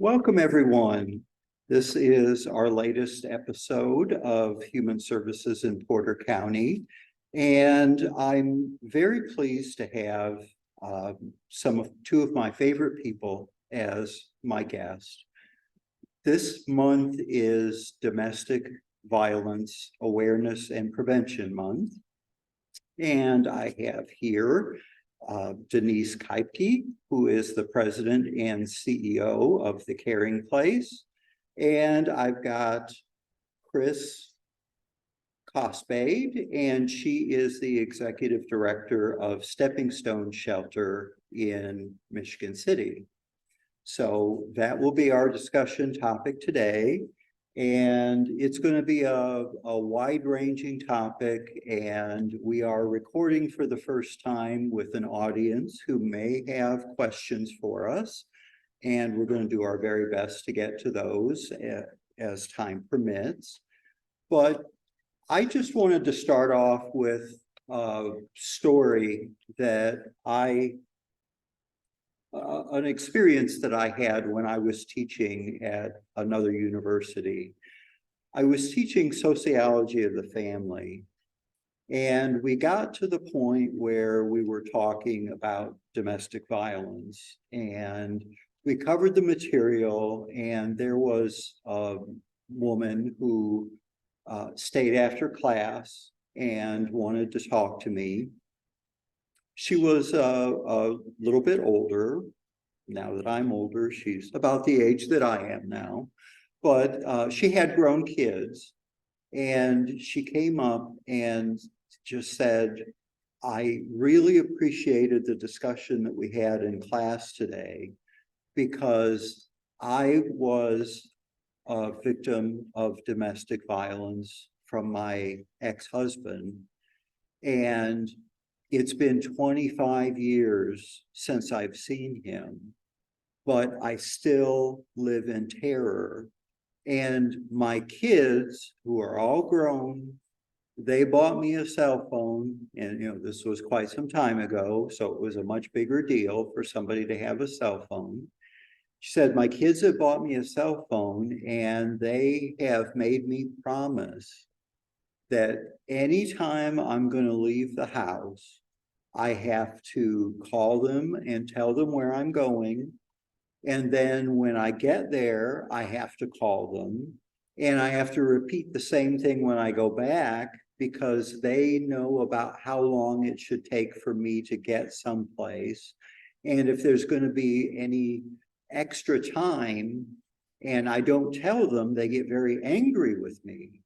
Welcome, everyone. This is our latest episode of Human Services in Porter County, and I'm very pleased to have two of my favorite people as my guest. This month is Domestic Violence Awareness and Prevention Month, and I have here Denise Koebcke, who is the president and CEO of The Caring Place. And I've got Chris Kostbade, and she is the executive director of Stepping Stone Shelter in Michigan City. So that will be our discussion topic today. And it's going to be a wide-ranging topic, and we are recording for the first time with an audience who may have questions for us, and we're going to do our very best to get to those as time permits. But I just wanted to start off with a story that an experience that I had when I was teaching at another university. I was teaching sociology of the family, and we got to the point where we were talking about domestic violence, and we covered the material, and there was a woman who stayed after class and wanted to talk to me. She was a little bit older. Now that I'm older, she's about the age that I am now, but she had grown kids, and she came up and just said, I really appreciated the discussion that we had in class today, because I was a victim of domestic violence from my ex-husband, and it's been 25 years since I've seen him, but I still live in terror. And my kids, who are all grown, they bought me a cell phone, and this was quite some time ago, so it was a much bigger deal for somebody to have a cell phone. She said, my kids have bought me a cell phone, and they have made me promise that anytime I'm going to leave the house, I have to call them and tell them where I'm going. And then when I get there, I have to call them. And I have to repeat the same thing when I go back, because they know about how long it should take for me to get someplace. And if there's going to be any extra time and I don't tell them, they get very angry with me.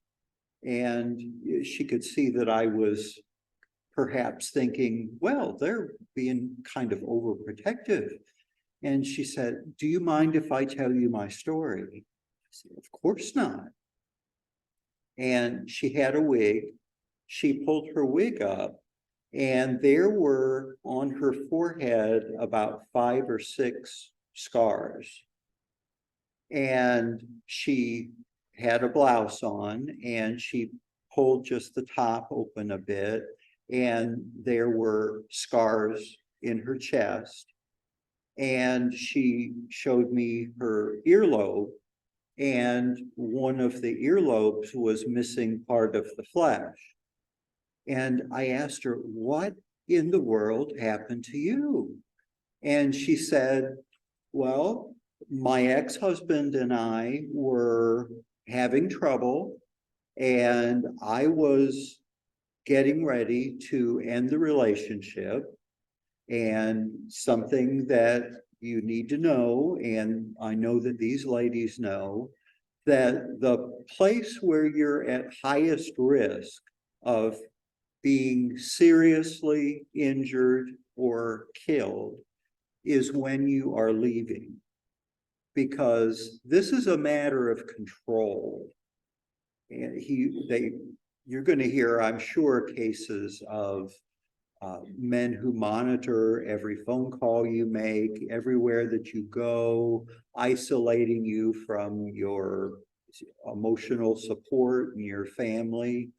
And she could see that I was perhaps thinking, well, they're being kind of overprotective. And she said, do you mind if I tell you my story? I said, of course not. And she had a wig. She pulled her wig up, and there were on her forehead about 5 or 6 scars. And she had a blouse on, and she pulled just the top open a bit, and there were scars in her chest. And she showed me her earlobe, and one of the earlobes was missing part of the flesh. And I asked her, what in the world happened to you? And she said, well, my ex-husband and I were having trouble, and I was getting ready to end the relationship. And something that you need to know, and I know that these ladies know, that the place where you're at highest risk of being seriously injured or killed is when you are leaving, because this is a matter of control. And you're going to hear, I'm sure, cases of men who monitor every phone call you make, everywhere that you go, isolating you from your emotional support and your family.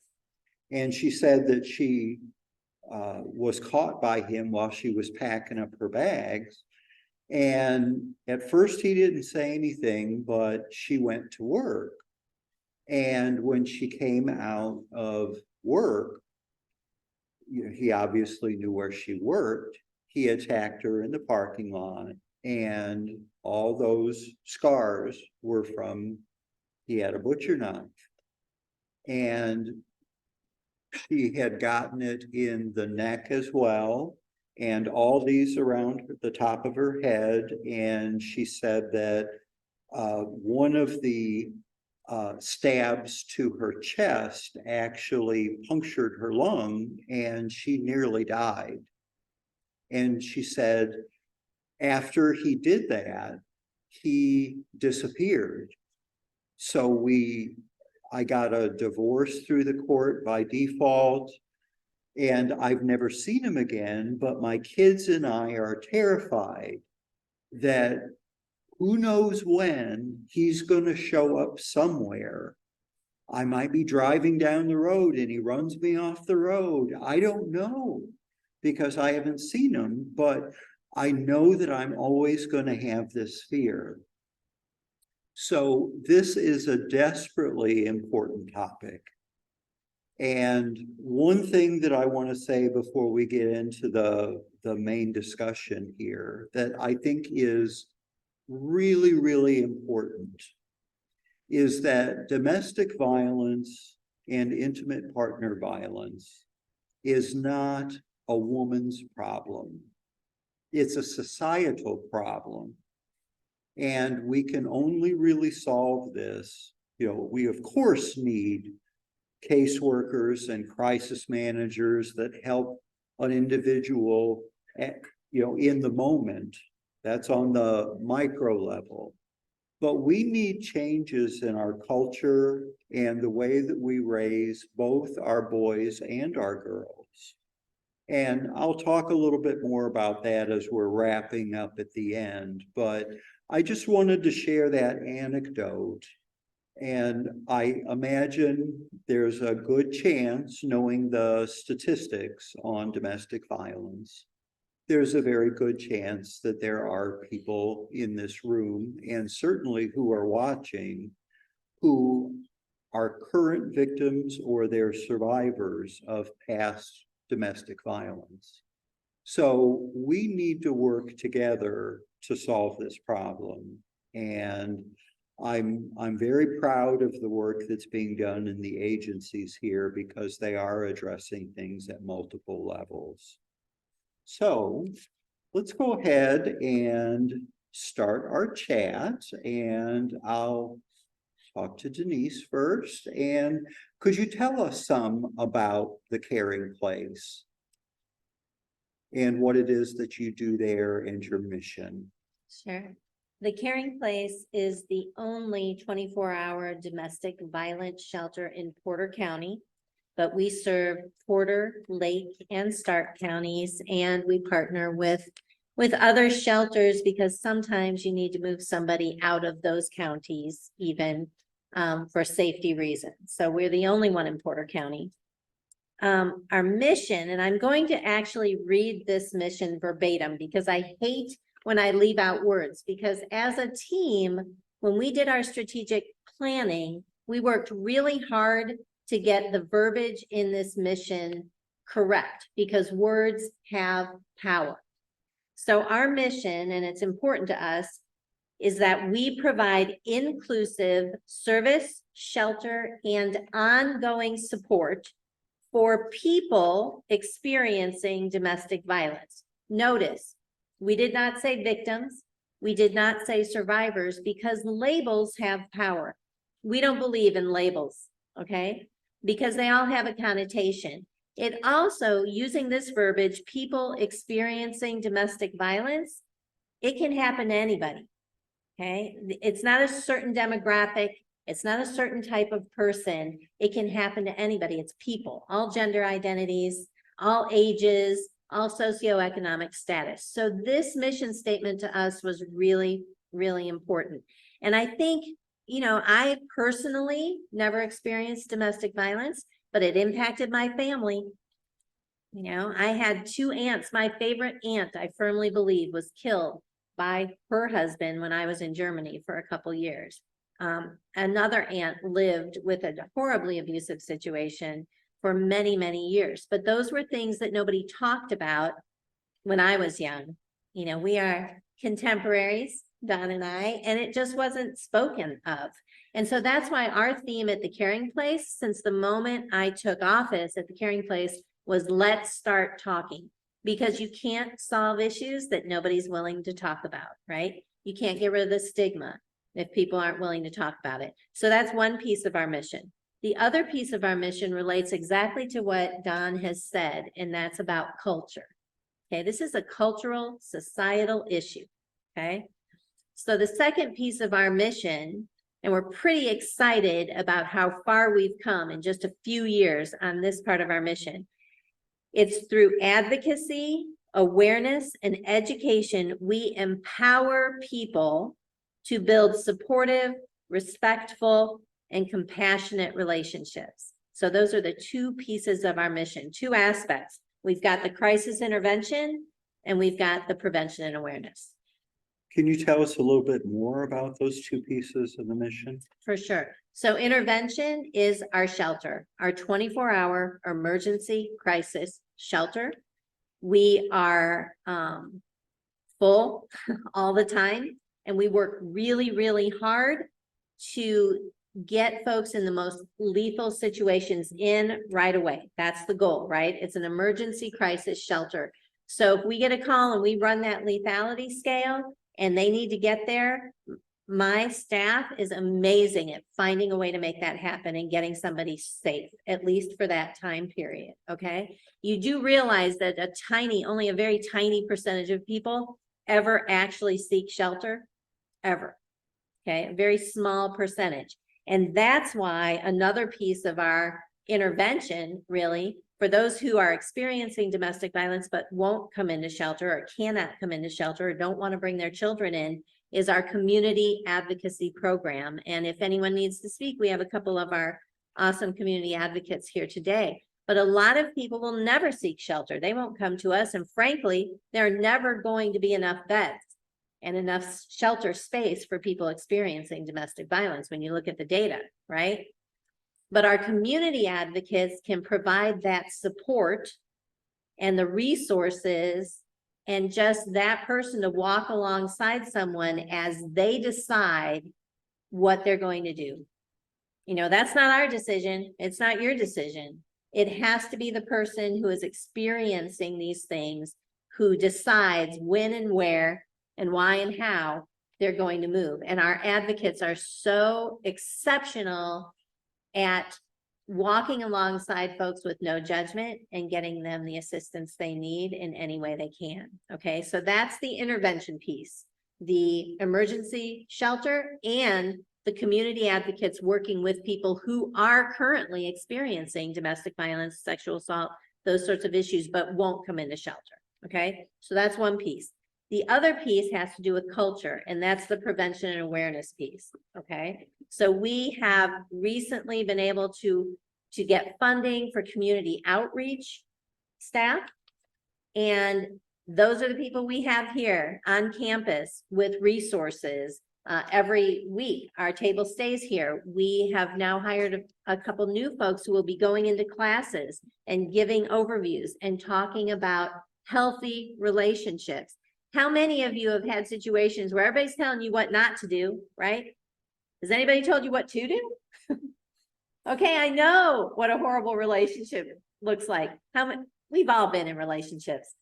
And she said that she was caught by him while she was packing up her bags. And at first he didn't say anything, but she went to work. And when she came out of work, he obviously knew where she worked. He attacked her in the parking lot, and all those scars were from, he had a butcher knife. And she had gotten it in the neck as well, and all these around the top of her head. And she said that one of the stabs to her chest actually punctured her lung, and she nearly died. And she said after he did that, he disappeared. So I got a divorce through the court by default, and I've never seen him again, but my kids and I are terrified that who knows when he's going to show up somewhere. I might be driving down the road and he runs me off the road. I don't know, because I haven't seen him, but I know that I'm always going to have this fear. So this is a desperately important topic. And one thing that I want to say before we get into the main discussion here that I think is really, really important is that domestic violence and intimate partner violence is not a woman's problem. It's a societal problem. And we can only really solve this. We of course need caseworkers and crisis managers that help an individual in the moment. That's on the micro level. But we need changes in our culture and the way that we raise both our boys and our girls. And I'll talk a little bit more about that as we're wrapping up at the end. But I just wanted to share that anecdote. And I imagine there's a good chance, knowing the statistics on domestic violence, there's a very good chance that there are people in this room, and certainly who are watching, who are current victims or they're survivors of past domestic violence. So we need to work together to solve this problem. And I'm very proud of the work that's being done in the agencies here, because they are addressing things at multiple levels. So let's go ahead and start our chat, and I'll talk to Denise first. And could you tell us some about the Caring Place and what it is that you do there and your mission? Sure. The Caring Place is the only 24-hour domestic violence shelter in Porter County, but we serve Porter, Lake, and Stark counties, and we partner with other shelters because sometimes you need to move somebody out of those counties even for safety reasons. So we're the only one in Porter County. Our mission, and I'm going to actually read this mission verbatim because I hate when I leave out words, because as a team, when we did our strategic planning, we worked really hard to get the verbiage in this mission correct, because words have power. So our mission, and it's important to us, is that we provide inclusive service, shelter, and ongoing support for people experiencing domestic violence. Notice, we did not say victims. We did not say survivors, because labels have power. We don't believe in labels, okay? Because they all have a connotation. It also, using this verbiage, people experiencing domestic violence, it can happen to anybody, okay? It's not a certain demographic. It's not a certain type of person. It can happen to anybody. It's people, all gender identities, all ages, all socioeconomic status. So this mission statement to us was really, really important. And I think, I personally never experienced domestic violence, but it impacted my family. I had two aunts. My favorite aunt, I firmly believe, was killed by her husband when I was in Germany for a couple years. Another aunt lived with a horribly abusive situation for many, many years. But those were things that nobody talked about when I was young. You know, we are contemporaries, Don and I, and it just wasn't spoken of. And so that's why our theme at the Caring Place, since the moment I took office at the Caring Place, was let's start talking. Because you can't solve issues that nobody's willing to talk about, right? You can't get rid of the stigma if people aren't willing to talk about it. So that's one piece of our mission. The other piece of our mission relates exactly to what Don has said, and that's about culture. Okay, this is a cultural, societal issue, okay? So the second piece of our mission, and we're pretty excited about how far we've come in just a few years on this part of our mission. It's through advocacy, awareness, and education, we empower people to build supportive, respectful, and compassionate relationships. So those are the two pieces of our mission, two aspects. We've got the crisis intervention and we've got the prevention and awareness. Can you tell us a little bit more about those two pieces of the mission? For sure. So intervention is our shelter, our 24-hour emergency crisis shelter. We are full all the time, and we work really, really hard to get folks in the most lethal situations in right away. That's the goal, right? It's an emergency crisis shelter. So if we get a call and we run that lethality scale and they need to get there, my staff is amazing at finding a way to make that happen and getting somebody safe, at least for that time period, okay? You do realize that only a very tiny percentage of people ever actually seek shelter, ever, okay? A very small percentage. And that's why another piece of our intervention, really, for those who are experiencing domestic violence but won't come into shelter or cannot come into shelter or don't want to bring their children in, is our community advocacy program. And if anyone needs to speak, we have a couple of our awesome community advocates here today. But a lot of people will never seek shelter. They won't come to us. And frankly, there are never going to be enough beds and enough shelter space for people experiencing domestic violence when you look at the data, right? But our community advocates can provide that support and the resources and just that person to walk alongside someone as they decide what they're going to do. You know, that's not our decision. It's not your decision. It has to be the person who is experiencing these things who decides when and where and why and how they're going to move. And our advocates are so exceptional at walking alongside folks with no judgment and getting them the assistance they need in any way they can. Okay, so that's the intervention piece, the emergency shelter and the community advocates working with people who are currently experiencing domestic violence, sexual assault, those sorts of issues, but won't come into shelter. Okay, so that's one piece. The other piece has to do with culture, and that's the prevention and awareness piece, okay? So we have recently been able to get funding for community outreach staff, and those are the people we have here on campus with resources. Every week, our table stays here. We have now hired a couple new folks who will be going into classes and giving overviews and talking about healthy relationships. How many of you have had situations where everybody's telling you what not to do, right? Has anybody told you what to do? Okay, I know what a horrible relationship looks like. We've all been in relationships.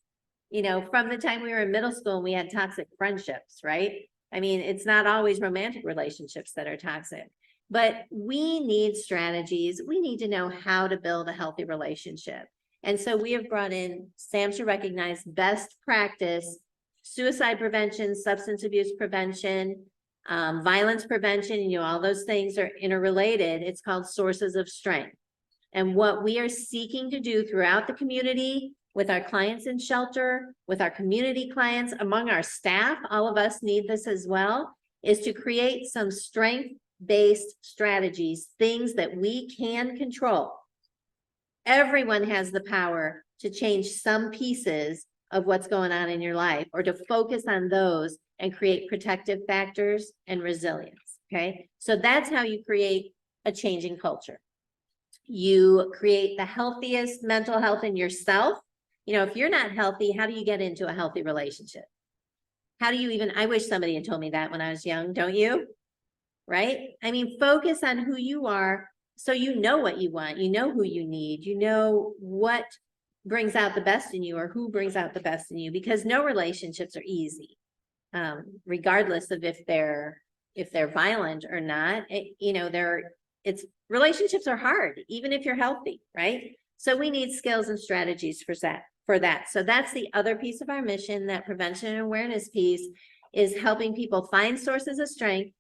You know, from the time we were in middle school and we had toxic friendships, right? I mean, it's not always romantic relationships that are toxic, but we need strategies. We need to know how to build a healthy relationship. And so we have brought in SAMHSA recognized best practice, suicide prevention, substance abuse prevention, violence prevention, you know, all those things are interrelated. It's called Sources of Strength. And what we are seeking to do throughout the community with our clients in shelter, with our community clients, among our staff, all of us need this as well, is to create some strength-based strategies, things that we can control. Everyone has the power to change some pieces of what's going on in your life, or to focus on those and create protective factors and resilience. Okay, so that's how you create a changing culture. You create the healthiest mental health in yourself. You know, if you're not healthy, how do you get into a healthy relationship? How do you even, I wish somebody had told me that when I was young, don't you? Right? I mean, focus on who you are so you know what you want, you know who you need, you know what brings out the best in you or who brings out the best in you, because no relationships are easy, regardless of if they're violent or not. Relationships are hard, even if you're healthy, right? So we need skills and strategies for that. So that's the other piece of our mission, that prevention and awareness piece, is helping people find sources of strength,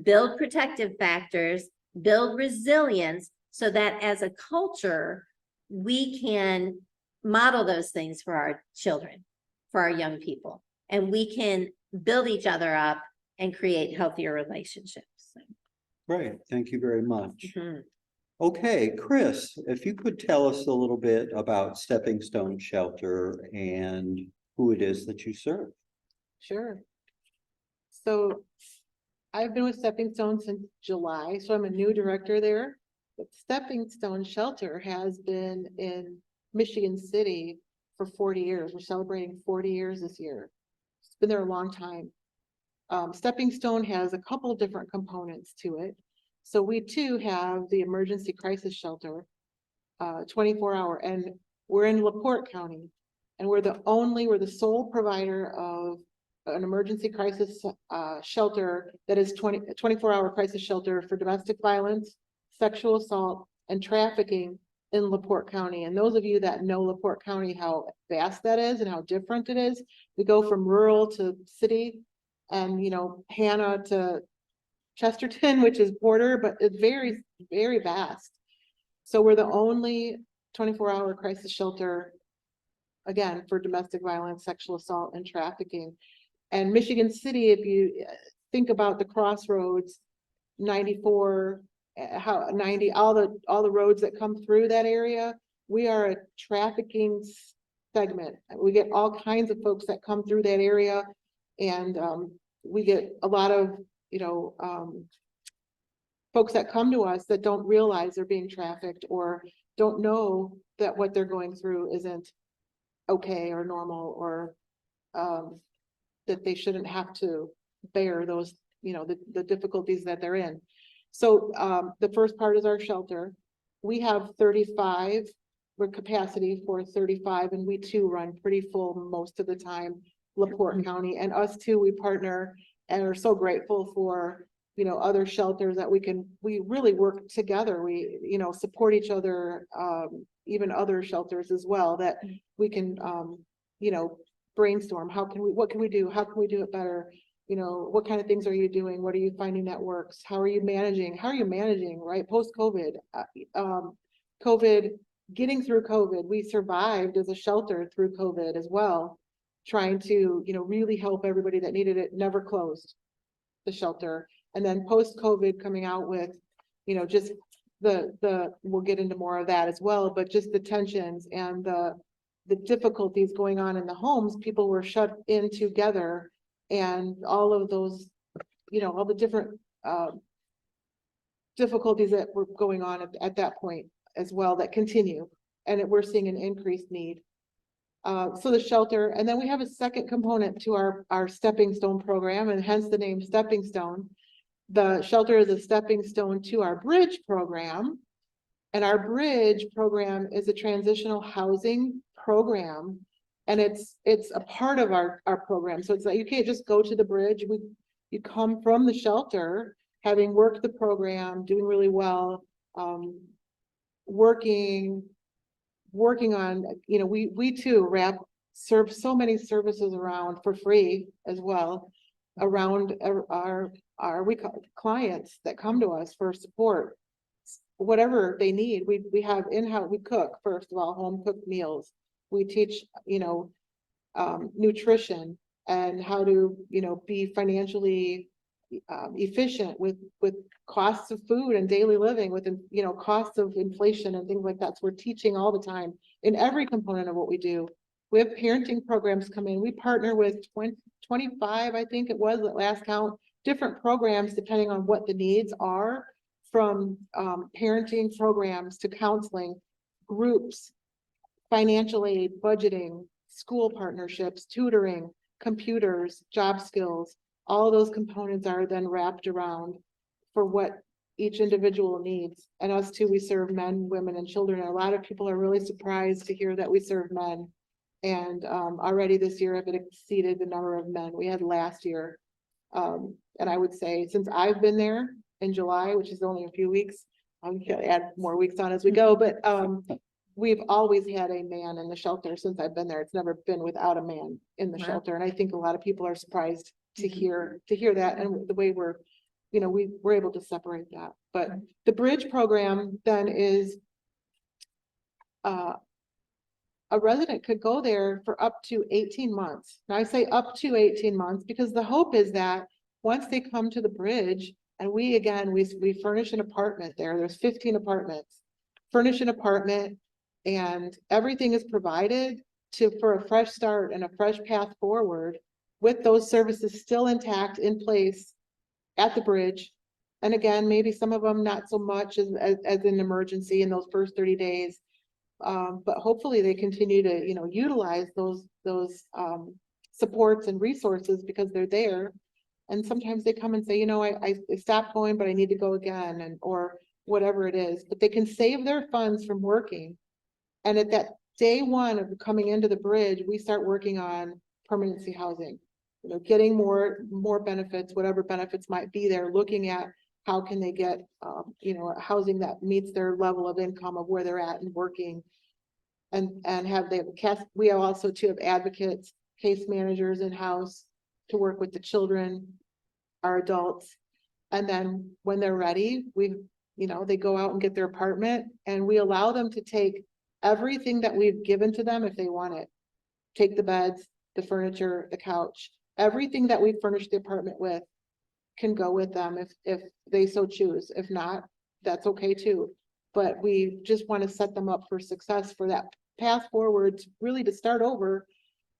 build protective factors, build resilience, so that as a culture, we can model those things for our children, for our young people, and we can build each other up and create healthier relationships. Great, thank you very much. Mhm. Okay, Chris, if you could tell us a little bit about Stepping Stone Shelter and who it is that you serve. Sure. So I've been with Stepping Stone since July, so I'm a new director there. But Stepping Stone Shelter has been in Michigan City for 40 years. We're celebrating 40 years this year. It's been there a long time. Stepping Stone has a couple different components to it. So we too have the emergency crisis shelter, 24-hour, and we're in LaPorte County, and we're the sole provider of an emergency crisis shelter that is 24-hour crisis shelter for domestic violence, sexual assault, and trafficking in LaPorte County. And those of you that know LaPorte County, how vast that is and how different it is, we go from rural to city, and Hannah to Chesterton, which is border, but it's very, very vast. So we're the only 24-hour crisis shelter, again, for domestic violence, sexual assault, and trafficking. And Michigan City, if you think about the crossroads, 94, 90, all the roads that come through that area, we are a trafficking segment. We get all kinds of folks that come through that area, and we get a lot of folks that come to us that don't realize they're being trafficked or don't know that what they're going through isn't okay or normal, or that they shouldn't have to bear those, the difficulties that they're in. So the first part is our shelter. We have 35, we're capacity for 35, and we too run pretty full most of the time, LaPorte County, and us too, we partner and are so grateful for other shelters that we really work together. We support each other, even other shelters as well, that we can brainstorm. What can we do? How can we do it better? What kind of things are you doing? What are you finding that works? How are you managing, right? Post-COVID, getting through COVID, we survived as a shelter through COVID as well, trying to, really help everybody that needed it. Never closed the shelter. And then post-COVID coming out with, just we'll get into more of that as well, but just the tensions and the difficulties going on in the homes. People were shut in together, and all of those, all the different difficulties that were going on at that point as well, that continue, and we're seeing an increased need. So the shelter, and then we have a second component to our Stepping Stone program, and hence the name Stepping Stone. The shelter is a stepping stone to our bridge program, and our bridge program is a transitional housing program, and it's a part of our program. So it's like you can't just go to the bridge. You come from the shelter, having worked the program, doing really well, working on, we too serve so many services around for free as well, around our clients that come to us for support, whatever they need. We have in-house, we cook, first of all, home cooked meals. We teach, nutrition and how to, be financially efficient with costs of food and daily living, with, costs of inflation and things like that. So we're teaching all the time in every component of what we do. We have parenting programs come in. We partner with 25, I think it was at last count, different programs depending on what the needs are, from parenting programs to counseling, groups, financial aid, budgeting, school partnerships, tutoring, computers, job skills. All of those components are then wrapped around for what each individual needs. And us too, we serve men, women, and children. And a lot of people are really surprised to hear that we serve men. And already this year have exceeded the number of men we had last year. And I would say since I've been there in July, which is only a few weeks, I'm gonna add more weeks on as we go, but we've always had a man in the shelter since I've been there. It's never been without a man in the Wow. shelter. And I think a lot of people are surprised to hear that, and the way we're, we're able to separate that. But the bridge program then is a resident could go there for up to 18 months. Now I say up to 18 months because the hope is that once they come to the bridge, and we furnish an apartment there, there's 15 apartments, furnish an apartment, and everything is provided for a fresh start and a fresh path forward with those services still intact in place at the bridge. And again, maybe some of them not so much as an emergency in those first 30 days. But hopefully they continue to, utilize those supports and resources because they're there. And sometimes they come and say, I stopped going, but I need to go again, or whatever it is. But they can save their funds from working. And at that day one of coming into the bridge, we start working on permanency housing, getting more benefits, whatever benefits might be there, looking at how can they get, housing that meets their level of income of where they're at and working. And we also too have advocates, case managers in-house to work with the children, our adults. And then when they're ready, they go out and get their apartment, and we allow them to take everything that we've given to them if they want it. Take the beds, the furniture, the couch, everything that we furnish the apartment with can go with them if they so choose. If not, that's okay too. But we just want to set them up for success for that path forward, really to start over.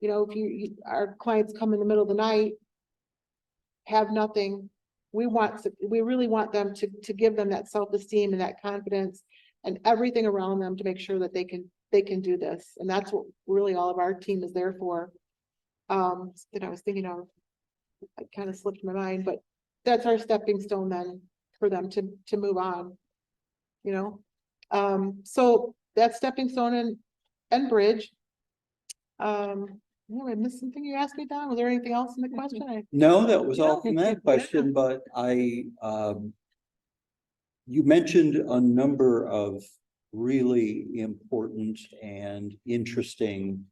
If our clients come in the middle of the night, have nothing, we really want them to give them that self-esteem and that confidence and everything around them to make sure that they can do this. And that's what really all of our team is there for. That I was thinking of, it kind of slipped my mind, but that's our stepping stone then for them to move on. So that's stepping stone and bridge. I missed something you asked me, Don. Was there anything else in the question? No, that was all from that question, but you mentioned a number of really important and interesting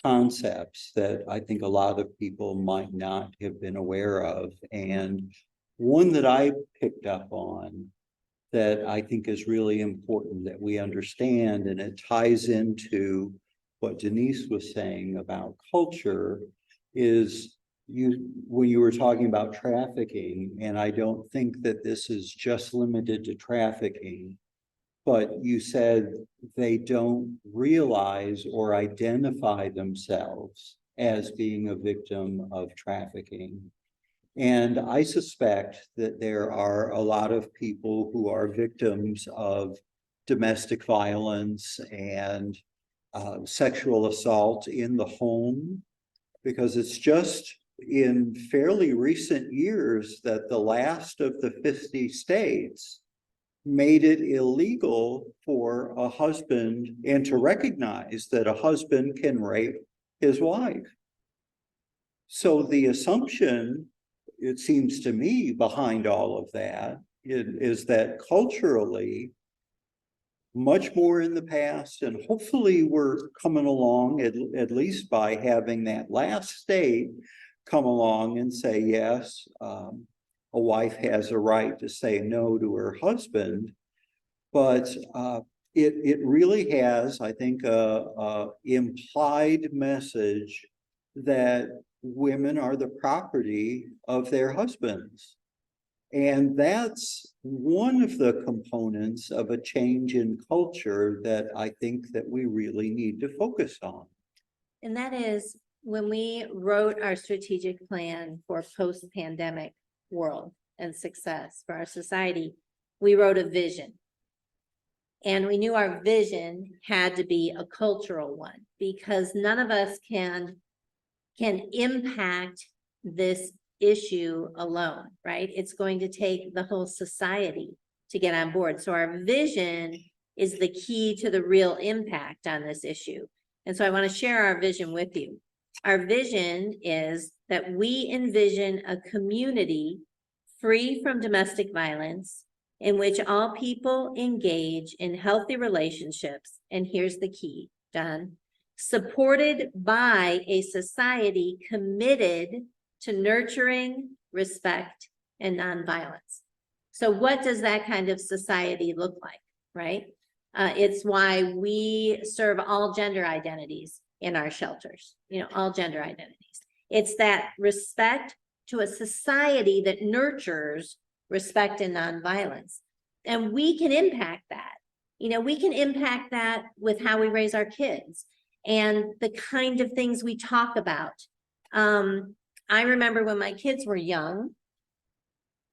concepts that I think a lot of people might not have been aware of. And one that I picked up on that I think is really important that we understand, and it ties into what Denise was saying about culture, is when you were talking about trafficking, and I don't think that this is just limited to trafficking, but you said they don't realize or identify themselves as being a victim of trafficking. And I suspect that there are a lot of people who are victims of domestic violence and sexual assault in the home, because it's just in fairly recent years that the last of the 50 states made it illegal for a husband and to recognize that a husband can rape his wife. So the assumption, it seems to me, behind all of that is that culturally, much more in the past, and hopefully we're coming along at least by having that last state come along and say, yes, a wife has a right to say no to her husband, but it really has, I think, a implied message that women are the property of their husbands. And that's one of the components of a change in culture that I think that we really need to focus on. And that is when we wrote our strategic plan for post-pandemic world and success for our society, we wrote a vision. And we knew our vision had to be a cultural one because none of us can impact this issue alone, right? It's going to take the whole society to get on board. So our vision is the key to the real impact on this issue. And so I want to share our vision with you. Our vision is that we envision a community free from domestic violence in which all people engage in healthy relationships. And here's the key, Don, supported by a society committed to nurturing, respect, and nonviolence. So what does that kind of society look like, right? It's why we serve all gender identities in our shelters, all gender identities. It's that respect to a society that nurtures respect and nonviolence. And we can impact that. We can impact that with how we raise our kids and the kind of things we talk about. I remember when my kids were young,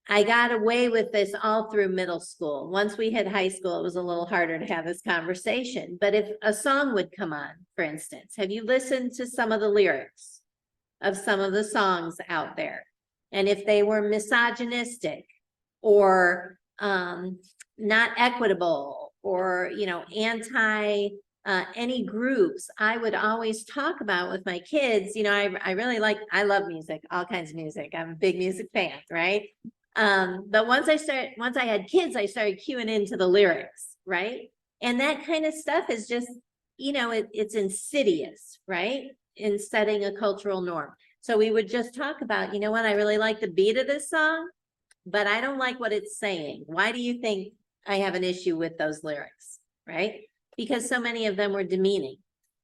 I got away with this all through middle school. Once we hit high school, it was a little harder to have this conversation. But if a song would come on, for instance, have you listened to some of the lyrics of some of the songs out there? And if they were misogynistic or not equitable or, anti any groups, I would always talk about with my kids, I love music, all kinds of music. I'm a big music fan, right? But once I had kids, I started cueing into the lyrics, right? And that kind of stuff is just, it's insidious, right? In setting a cultural norm. So we would just talk about, I really like the beat of this song, but I don't like what it's saying. Why do you think I have an issue with those lyrics, right? Because so many of them were demeaning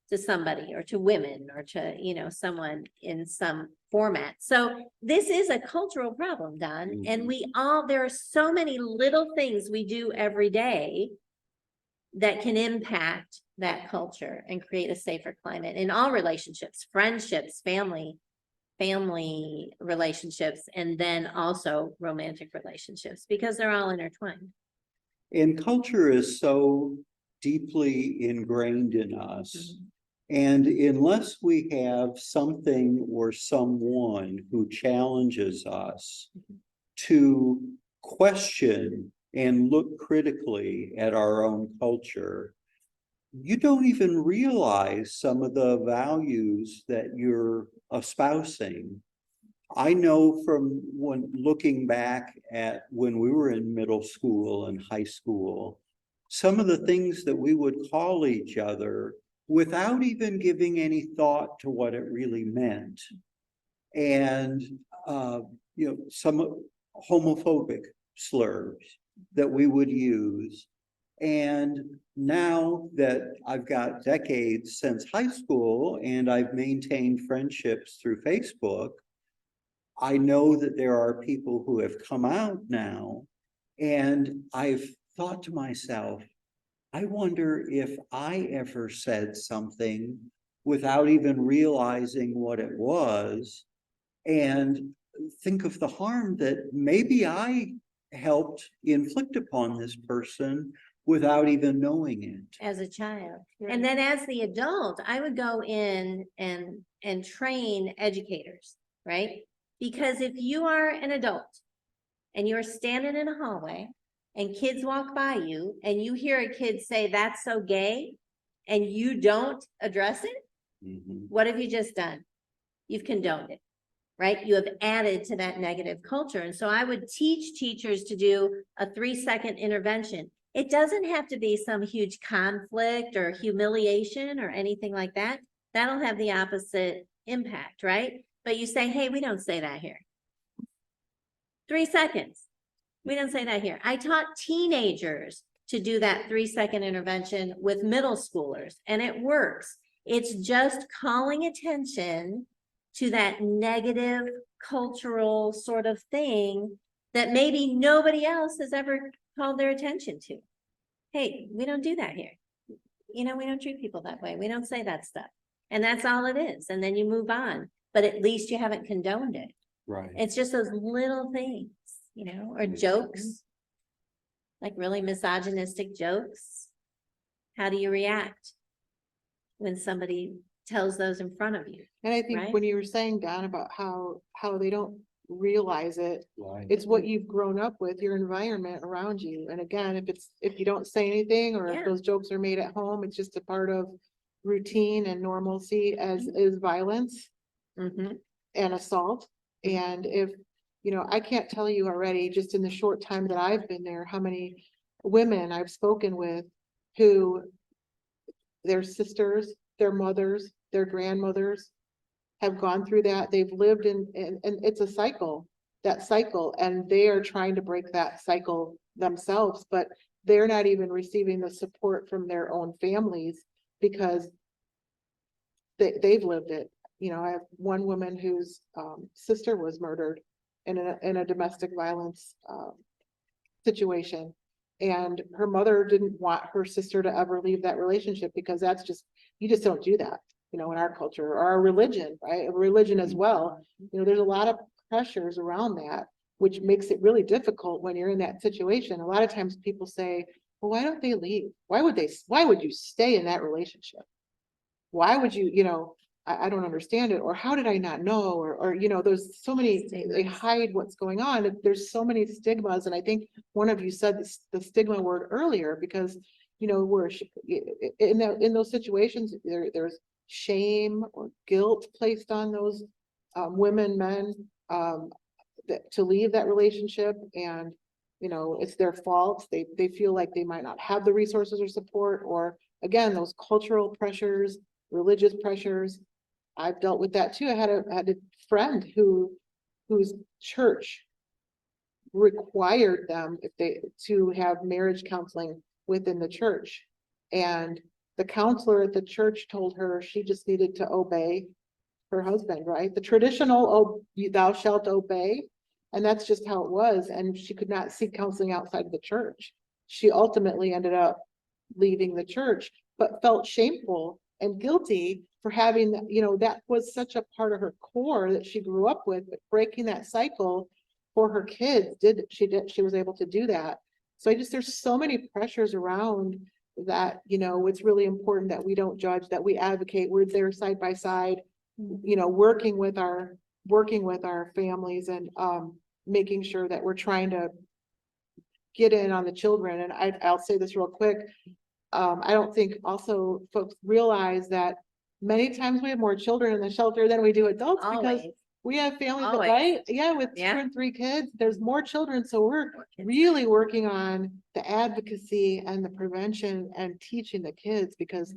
to somebody or to women or to, someone in some format. So this is a cultural problem, Don. And there are so many little things we do every day that can impact that culture and create a safer climate in all relationships, friendships, family relationships, and then also romantic relationships, because they're all intertwined. And culture is so deeply ingrained in us. And unless we have something or someone who challenges us to question and look critically at our own culture, you don't even realize some of the values that you're espousing. I know from looking back at when we were in middle school and high school, some of the things that we would call each other without even giving any thought to what it really meant. And, some homophobic slurs that we would use. And now that I've got decades since high school and I've maintained friendships through Facebook, I know that there are people who have come out now, and I've thought to myself, I wonder if I ever said something without even realizing what it was, and think of the harm that maybe I helped inflict upon this person without even knowing it. As a child. And then as the adult, I would go in and train educators, right? Because if you are an adult and you're standing in a hallway and kids walk by you and you hear a kid say, "That's so gay," and you don't address it, what have you just done? You've condoned it, right? You have added to that negative culture. And so I would teach teachers to do a 3-second intervention. It doesn't have to be some huge conflict or humiliation or anything like that. That'll have the opposite impact, right? But you say, "Hey, we don't say that here." 3 seconds. We don't say that here. I taught teenagers to do that 3-second intervention with middle schoolers, and it works. It's just calling attention to that negative cultural sort of thing that maybe nobody else has ever called their attention to. Hey, we don't do that here. We don't treat people that way. We don't say that stuff. And that's all it is. And then you move on, but at least you haven't condoned it. Right. It's just those little things, or jokes, like really misogynistic jokes. How do you react when somebody tells those in front of you? And I think Right. when you were saying, Don, about how they don't realize it, Right. it's what you've grown up with, your environment around you. And again, if you don't say anything, or Yeah. if those jokes are made at home, it's just a part of routine and normalcy, as is violence Mm-hmm. and assault. And if, I can't tell you already, just in the short time that I've been there, how many women I've spoken with who their sisters, their mothers, their grandmothers have gone through that. They've lived and it's a cycle, that cycle, and they are trying to break that cycle themselves, but they're not even receiving the support from their own families because they've lived it. I have one woman whose sister was murdered in a domestic violence situation. And her mother didn't want her sister to ever leave that relationship because you just don't do that, in our culture or our religion, right? Religion as well. There's a lot of pressures around that, which makes it really difficult when you're in that situation. A lot of times people say, well, why don't they leave? Why would you stay in that relationship? Why would you, I don't understand it, or how did I not know, or there's so many, they hide what's going on. There's so many stigmas, and I think one of you said the stigma word earlier, because we're in those situations, there's shame or guilt placed on those women, men, to leave that relationship, and it's their fault. They feel like they might not have the resources or support, or again, those cultural pressures, religious pressures. I've dealt with that too. I had a friend whose church required them to have marriage counseling within the church. And the counselor at the church told her she just needed to obey her husband, right? The traditional, thou shalt obey. And that's just how it was. And she could not seek counseling outside of the church. She ultimately ended up leaving the church, but felt shameful and guilty for having, that was such a part of her core that she grew up with, but breaking that cycle for her kids, she was able to do that. So there's so many pressures around that, it's really important that we don't judge, that we advocate, we're there side by side, working with our families, and making sure that we're trying to get in on the children. And I'll say this real quick. I don't think also folks realize that many times we have more children in the shelter than we do adults, because Always. we have families that, Always. right? Yeah, with 2 Yeah. and 3 kids, there's more children. So we're really working on the advocacy and the prevention and teaching the kids, because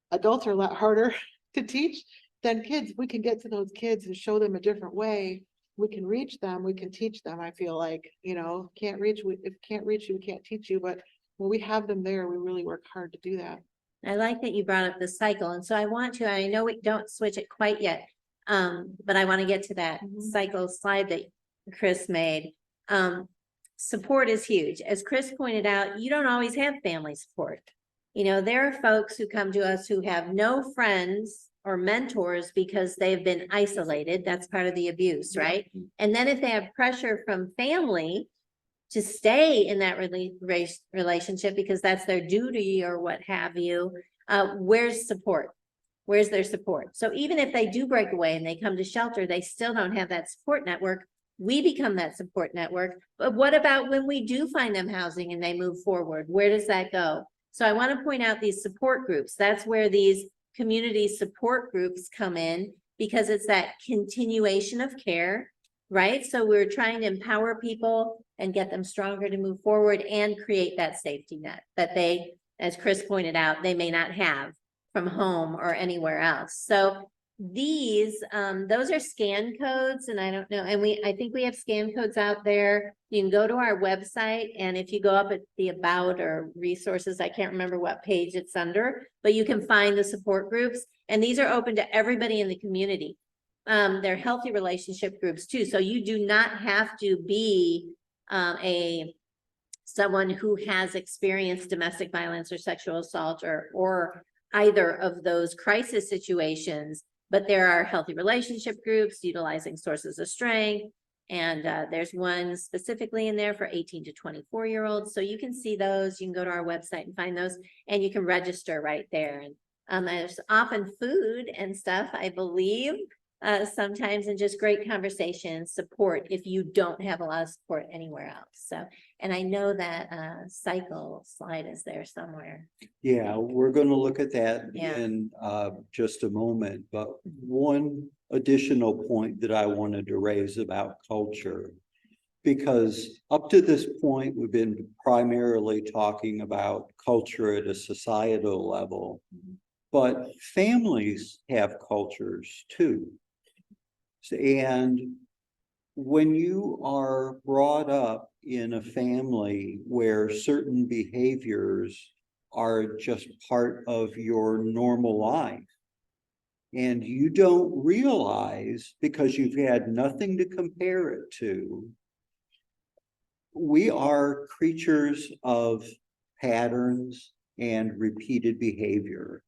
adults are a lot harder to teach than kids. We can get to those kids and show them a different way. We can reach them, we can teach them. I feel like, can't reach you, we can't teach you, but when we have them there, we really work hard to do that. I like that you brought up the cycle. And so I know we don't switch it quite yet. But I want to get to that cycle slide that Chris made. Support is huge. As Chris pointed out, you don't always have family support. There are folks who come to us who have no friends or mentors because they've been isolated. That's part of the abuse, right? And then if they have pressure from family to stay in that relationship because that's their duty or what have you, where's support? Where's their support? So even if they do break away and they come to shelter, they still don't have that support network. We become that support network. But what about when we do find them housing and they move forward? Where does that go? So I want to point out these support groups. That's where these community support groups come in, because it's that continuation of care, right? So we're trying to empower people and get them stronger to move forward and create that safety net that they, as Chris pointed out, they may not have from home or anywhere else. So these, those are scan codes, and I don't know, and I think we have scan codes out there. You can go to our website, and if you go up at the about or resources, I can't remember what page it's under, but you can find the support groups, and these are open to everybody in the community. They're healthy relationship groups too. So you do not have to be someone who has experienced domestic violence or sexual assault or either of those crisis situations, but there are healthy relationship groups utilizing sources of strength. And there's one specifically in there for 18 to 24-year-olds. So you can see those. You can go to our website and find those, and you can register right there. And there's often food and stuff, I believe, sometimes, and just great conversation support if you don't have a lot of support anywhere else. So, and I know that cycle slide is there somewhere. Yeah, we're going to look at that Yeah. in just a moment. But one additional point that I wanted to raise about culture, because up to this point, we've been primarily talking about culture at a societal level, but families have cultures too. And when you are brought up in a family where certain behaviors are just part of your normal life, and you don't realize because you've had nothing to compare it to, we are creatures of patterns and repeated behavior.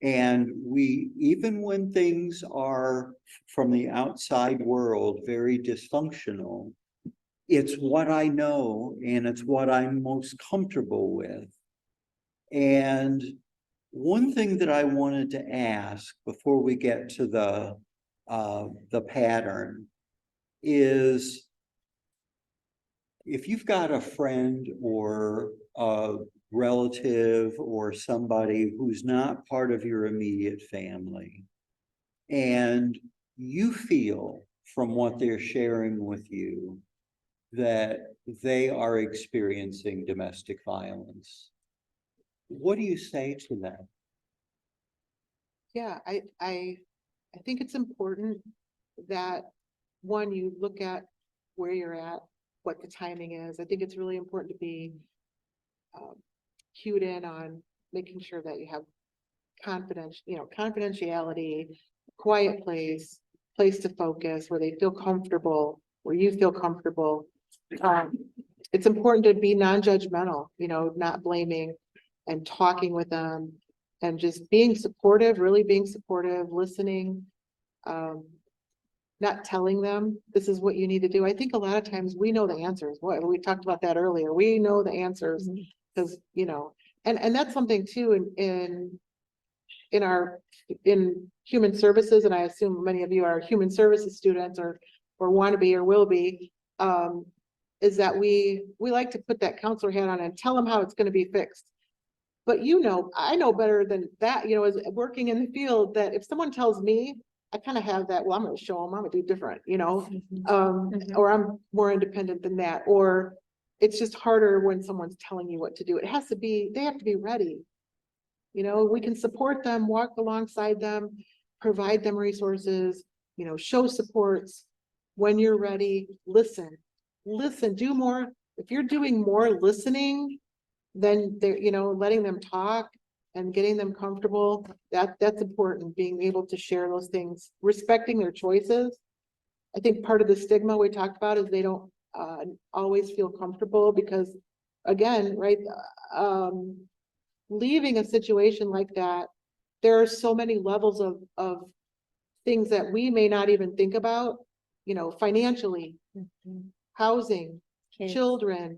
And we, even when things are from the outside world very dysfunctional, it's what I know and it's what I'm most comfortable with. And one thing that I wanted to ask before we get to the pattern is, if you've got a friend or a relative or somebody who's not part of your immediate family, and you feel from what they're sharing with you that they are experiencing domestic violence, what do you say to them? Yeah, I think it's important that, one, you look at where you're at, what the timing is. I think it's really important to be cued in on making sure that you have confidentiality, quiet place to focus where they feel comfortable, where you feel comfortable. It's important to be non-judgmental, not blaming, and talking with them, and just being supportive, really being supportive, listening, not telling them this is what you need to do. I think a lot of times we know the answers. We talked about that earlier. We know the answers because, and that's something too in human services. And I assume many of you are human services students or want to be or will be, is that we like to put that counselor hat on and tell them how it's going to be fixed. But I know better than that, as working in the field, that if someone tells me, I kind of have that, well, I'm going to show them, I'm going to do different, or I'm more independent than that, or it's just harder when someone's telling you what to do. They have to be ready. We can support them, walk alongside them, provide them resources, show supports. When you're ready, listen, do more. If you're doing more listening, then they're, letting them talk and getting them comfortable, that's important, being able to share those things, respecting their choices. I think part of the stigma we talked about is they don't always feel comfortable because, again, right, leaving a situation like that, there are so many levels of things that we may not even think about, financially, housing, Kids. children,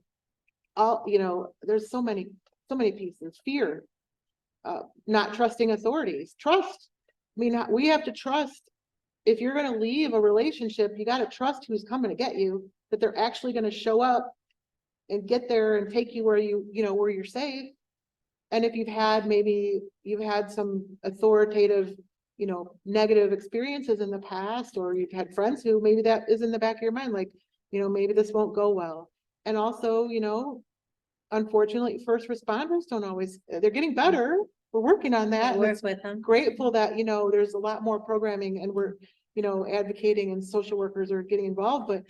all, there's so many pieces. Fear, not trusting authorities. Trust. I mean, we have to trust. If you're going to leave a relationship, you got to trust who's coming to get you, that they're actually going to show up and get there and take you where where you're safe. And if you've had some authoritative, negative experiences in the past, or you've had friends who maybe that is in the back of your mind, like, maybe this won't go well. And also, unfortunately, first responders don't always, they're getting better. We're working on that. Work with them. Grateful that, there's a lot more programming and we're, advocating, and social workers are getting involved, but,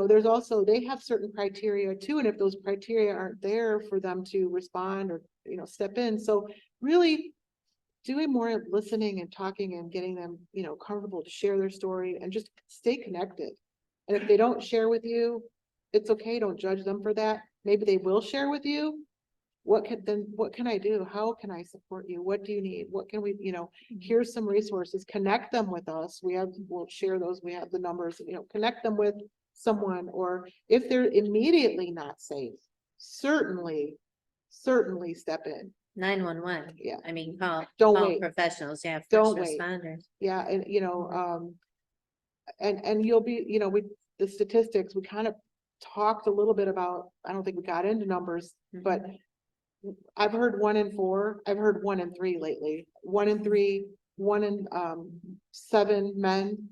there's also, they have certain criteria too. And if those criteria aren't there for them to respond or, step in. So really doing more listening and talking and getting them, comfortable to share their story and just stay connected. And if they don't share with you, it's okay. Don't judge them for that. Maybe they will share with you, what can I do? How can I support you? What do you need? What can we, here's some resources, connect them with us. We'll share those. We have the numbers, connect them with someone, or if they're immediately not safe, certainly step in. 911. Yeah. I mean, call Don't wait. professionals, yeah, Don't first wait. responders. Yeah, and and you'll be, the statistics, we kind of talked a little bit about, I don't think we got into numbers, but I've heard 1 in 4, I've heard 1 in 3 lately, 1 in 3, 1 in 7 men.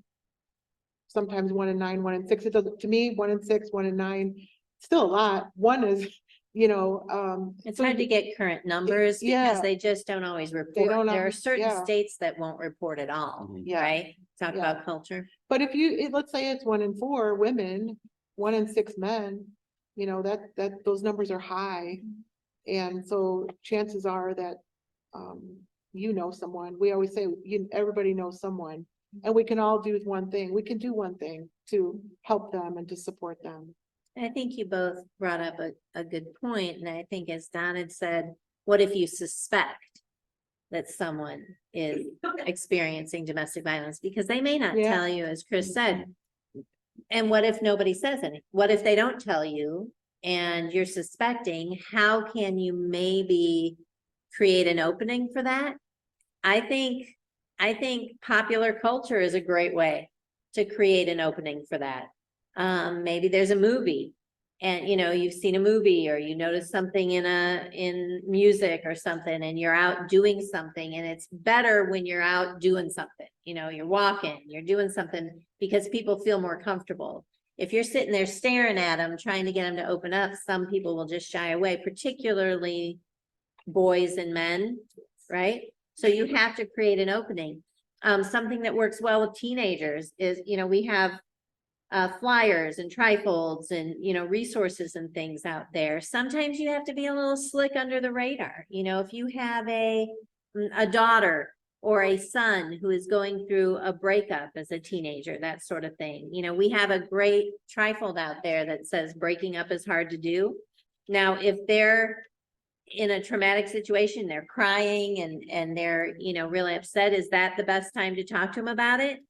Sometimes 1 in 9, 1 in 6. It doesn't, to me, 1 in 6, 1 in 9, still a lot. One is, It's hard to get current numbers yeah. because they just don't always report. don't There are always- certain yeah. states that won't report at all, Yeah. right? Talk Yeah. about culture. But if let's say it's 1 in 4 women, 1 in 6 men, that those numbers are high. And so chances are that, someone, we always say, everybody knows someone, and we can all do one thing. We can do one thing to help them and to support them. I think you both brought up a good point, and I think as Don had said, what if you suspect that someone is experiencing domestic violence? Because they may not Yeah. tell you, as Chris said. And what if nobody says anything? What if they don't tell you and you're suspecting? How can you maybe create an opening for that? I think popular culture is a great way to create an opening for that. Maybe there's a movie and you've seen a movie, or you notice something in music or something, and you're out doing something, and it's better when you're out doing something, you're walking, you're doing something, because people feel more comfortable. If you're sitting there staring at them, trying to get them to open up, some people will just shy away, particularly boys and men, right? So you have to create an opening. Something that works well with teenagers is, we have flyers and trifolds and, resources and things out there. Sometimes you have to be a little slick under the radar. If you have a daughter or a son who is going through a breakup as a teenager, that sort of thing. We have a great trifold out there that says breaking up is hard to do. Now, if they're in a traumatic situation, they're crying and they're, really upset, is that the best time to talk to them about it?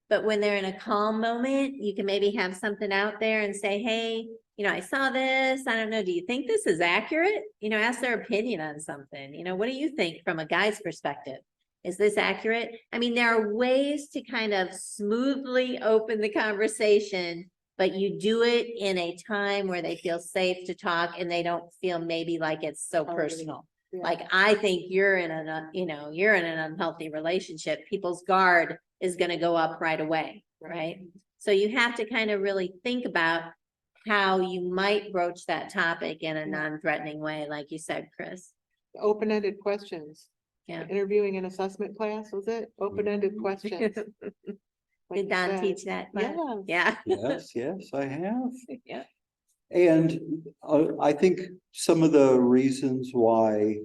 But when they're in a calm moment, you can maybe have something out there and say, hey, I saw this. I don't know. Do you think this is accurate? Ask their opinion on something. What do you think from a guy's perspective? Is this accurate? I mean, there are ways to kind of smoothly open the conversation, but you do it in a time where they feel safe to talk and they don't feel maybe like it's so personal. Yeah. Like, I think you're in you're in an unhealthy relationship. People's guard is going to go up right away, right? So you have to kind of really think about how you might broach that topic in a non-threatening way, like you said, Chris. Open-ended questions. Yeah. Interviewing an assessment class, was it? Open-ended questions. Like Did Don you said. teach that class? Yes. Yeah. Yes, I have. Yeah. And I think some of the reasons why,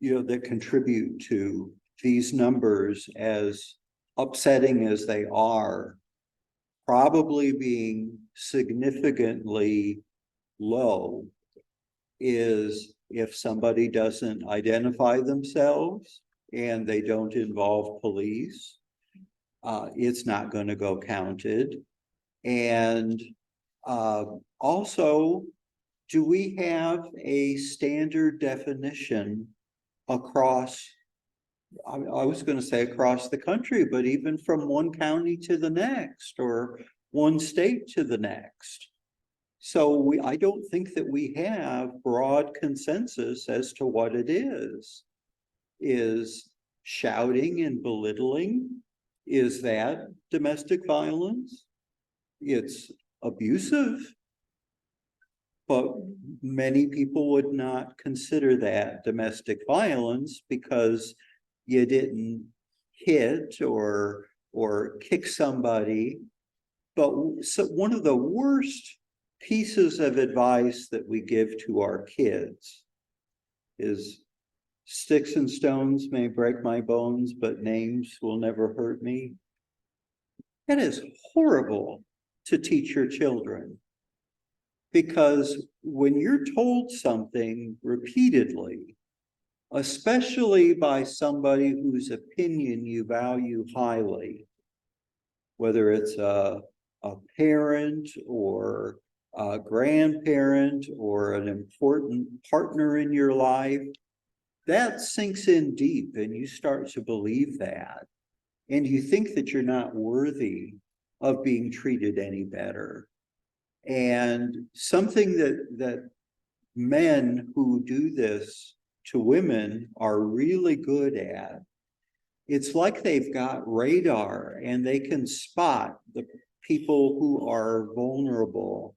that contribute to these numbers, as upsetting as they are, probably being significantly low, is if somebody doesn't identify themselves and they don't involve police, it's not going to go counted. And also, do we have a standard definition across, I was going to say across the country, but even from one county to the next, or one state to the next? So I don't think that we have broad consensus as to what it is. Is shouting and belittling, is that domestic violence? It's abusive, but many people would not consider that domestic violence because you didn't hit or kick somebody. But so one of the worst pieces of advice that we give to our kids is, sticks and stones may break my bones, but names will never hurt me. That is horrible to teach your children, Because when you're told something repeatedly, especially by somebody whose opinion you value highly, whether it's a parent or a grandparent or an important partner in your life, that sinks in deep and you start to believe that. And you think that you're not worthy of being treated any better. And something that men who do this to women are really good at, it's like they've got radar and they can spot the people who are vulnerable.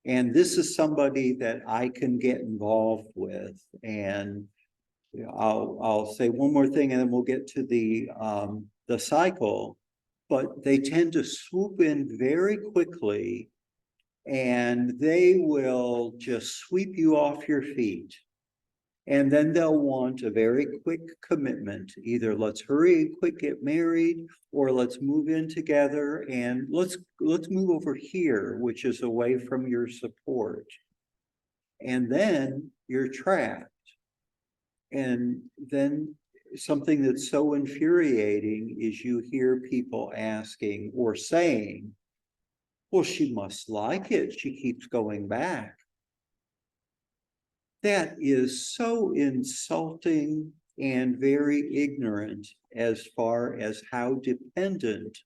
And this is somebody that I can get involved with. And I'll say one more thing and then we'll get to the cycle, but they tend to swoop in very quickly and they will just sweep you off your feet. And then they'll want a very quick commitment. Either let's hurry and quick get married, or let's move in together and let's move over here, which is away from your support. And then you're trapped. And then something that's so infuriating is you hear people asking or saying, well, she must like it. She keeps going back. That is so insulting and very ignorant as far as how dependent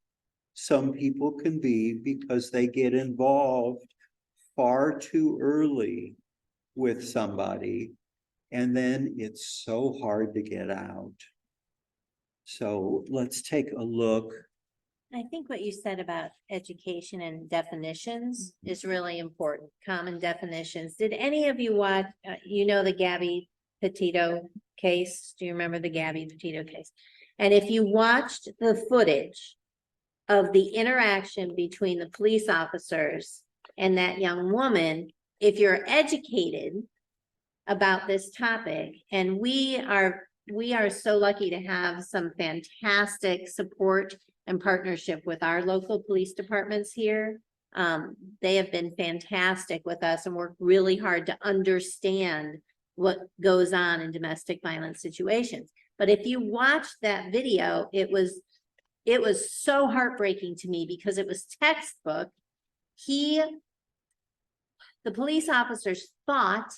some people can be because they get involved far too early with somebody, and then it's so hard to get out. So let's take a look. I think what you said about education and definitions is really important, common definitions. Did any of you watch, you know, the Gabby Petito case? Do you remember the Gabby Petito case? And if you watched the footage of the interaction between the police officers and that young woman, if you're educated about this topic, and we are so lucky to have some fantastic support and partnership with our local police departments here. They have been fantastic with us and worked really hard to understand what goes on in domestic violence situations. But if you watch that video, it was so heartbreaking to me because it was textbook. The police officers thought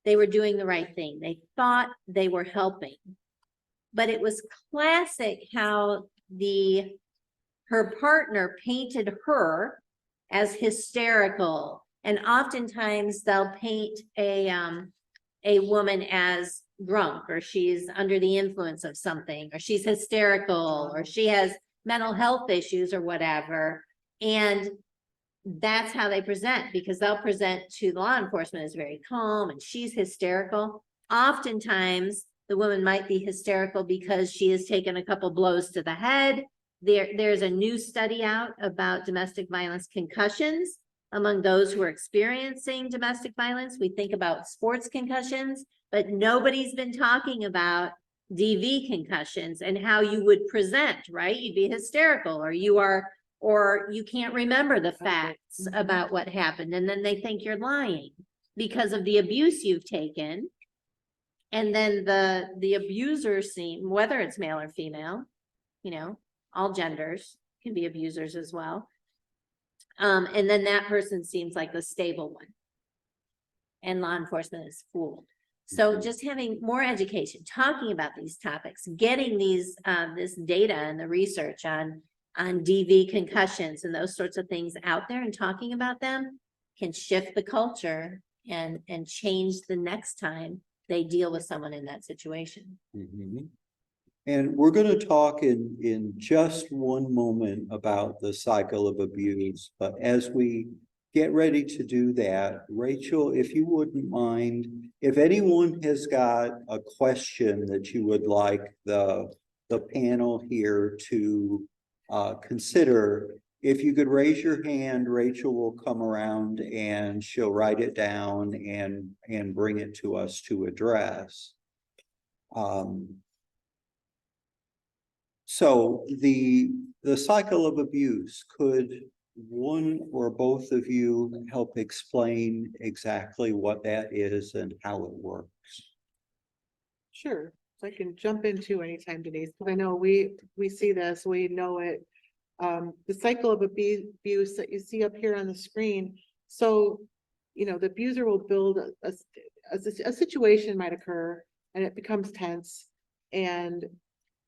they were doing the right thing. They thought they were helping. But it was classic how her partner painted her as hysterical. And oftentimes they'll paint a woman as drunk, or she's under the influence of something, or she's hysterical, or she has mental health issues or whatever. And that's how they present, because they'll present to law enforcement as very calm and she's hysterical. Oftentimes the woman might be hysterical because she has taken a couple blows to the head. There's a new study out about domestic violence concussions among those who are experiencing domestic violence. We think about sports concussions, but nobody's been talking about DV concussions and how you would present, right? You'd be hysterical, or you can't remember the facts about what happened. And then they think you're lying because of the abuse you've taken. And then the abuser whether it's male or female, you know, all genders can be abusers as well. And then that person seems like the stable one. And law enforcement is fooled. So just having more education, talking about these topics, getting this data and the research on DV concussions and those sorts of things out there and talking about them can shift the culture and change the next time they deal with someone in that situation. Mm-hmm. And we're going to talk in just one moment about the cycle of abuse. But as we get ready to do that, Rachel, if you wouldn't mind, if anyone has got a question that you would like the panel here to consider, if you could raise your hand, Rachel will come around and she'll write it down and bring it to us to address. So the cycle of abuse, could one or both of you help explain exactly what that is and how it works? Sure, so I can jump into anytime, Denise, because I know we see this, we know it. The cycle of abuse that you see up here on the screen. So, the abuser will build a situation might occur and it becomes tense, and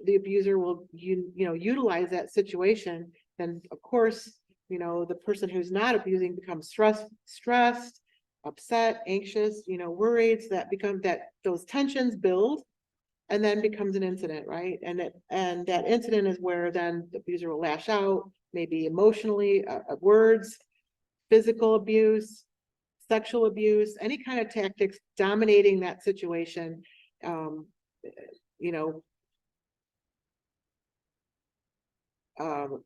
the abuser will utilize that situation. Then of course, the person who's not abusing becomes stressed, upset, anxious, worried, so that those tensions build and then becomes an incident, right? And that incident is where then the abuser will lash out, maybe emotionally, words, physical abuse, sexual abuse, any kind of tactics dominating that situation. You know,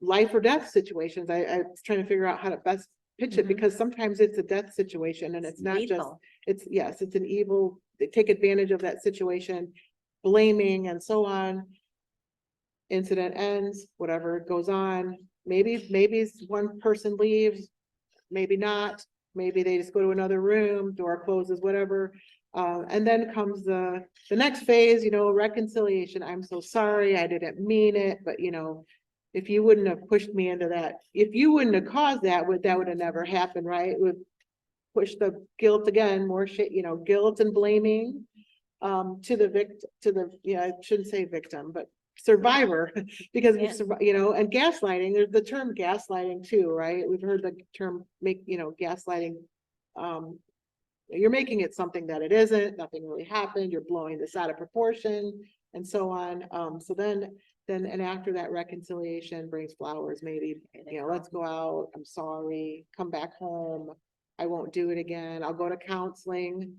life or death situations. I was trying to figure out how to best pitch it, because sometimes it's a death situation and it's not just, Lethal. it's an evil, they take advantage of that situation, blaming and so on. Incident ends, whatever goes on. Maybe one person leaves, maybe not, maybe they just go to another room, door closes, whatever. And then comes the next phase, reconciliation. I'm so sorry, I didn't mean it, but if you wouldn't have pushed me into that, if you wouldn't have caused that would have never happened, right? It would push the guilt again, more shit, guilt and blaming to the I shouldn't say victim, but survivor, because and gaslighting, there's the term gaslighting too, right? We've heard the term gaslighting. You're making it something that it isn't, nothing really happened, you're blowing this out of proportion and so on. So then and after that, reconciliation brings flowers, maybe, let's go out, I'm sorry, come back home, I won't do it again, I'll go to counseling,